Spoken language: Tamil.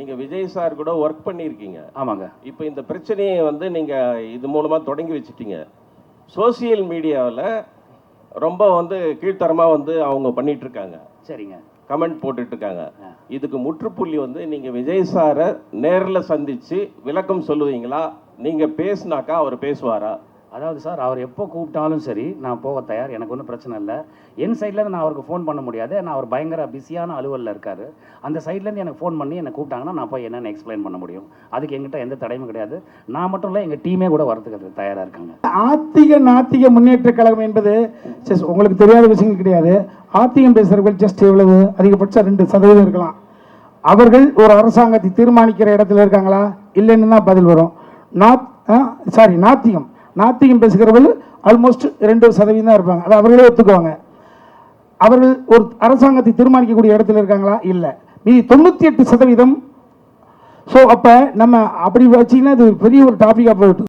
நீங்க விஜய் சார் கூட ஒர்க் பண்ணியிருக்கீங்க. ஆமாங்க. இப்போ இந்த பிரச்சனையை வந்து நீங்க இது மூலமா தொடங்கி வச்சுட்டீங்க. சோசியல் மீடியாவில் ரொம்ப வந்து கீழ்த்தரமா வந்து அவங்க பண்ணிட்டு இருக்காங்க. சரிங்க. கமெண்ட் போட்டுட்டு இருக்காங்க. இதுக்கு முற்றுப்புள்ளி வந்து நீங்க விஜய் சாரை நேரில் சந்திச்சு விளக்கம் சொல்லுவீங்களா? நீங்க பேசினாக்கா அவர் பேசுவாரா? அதாவது சார், அவர் எப்போ கூப்பிட்டாலும் சரி நான் போக தயார். எனக்கு ஒன்றும் பிரச்சனை இல்லை. என் சைட்லேருந்து நான் அவருக்கு ஃபோன் பண்ண முடியாது. நான் அவர் பயங்கர பிஸியான அலுவலில் இருக்கார். அந்த சைட்லேருந்து எனக்கு ஃபோன் பண்ணி என்னை கூப்பிட்டாங்கன்னா நான் போய் என்னென்னு எக்ஸ்பிளைன் பண்ண முடியும். அதுக்கு எங்கிட்ட எந்த தடையும் கிடையாது. நான் மட்டும் இல்லை, எங்கள் டீமே கூட வரதுக்கு தயாராக இருக்காங்க. நாத்திக முன்னேற்ற கழகம் என்பது உங்களுக்கு தெரியாத விஷயங்கள் கிடையாது. ஆத்திகம் பேசுகிறவர்கள் ஜஸ்ட் எவ்வளவு அதிகபட்சம் 2% இருக்கலாம். அவர்கள் ஒரு அரசாங்கத்தை தீர்மானிக்கிற இடத்துல இருக்காங்களா இல்லைன்னு தான் பதில் வரும். நாத்திகம் பேசுகிறவர்கள் ஆல்மோஸ்ட் 2% தான் இருப்பாங்க. அதை அவர்களே ஒத்துக்குவாங்க. அவர்கள் ஒரு அரசாங்கத்தை தீர்மானிக்கக்கூடிய இடத்துல இருக்காங்களா? இல்லை. மீதி 98%. ஸோ அப்போ நம்ம அப்படி வச்சிங்கன்னா இது பெரிய ஒரு டாபிக்காக போயிட்டு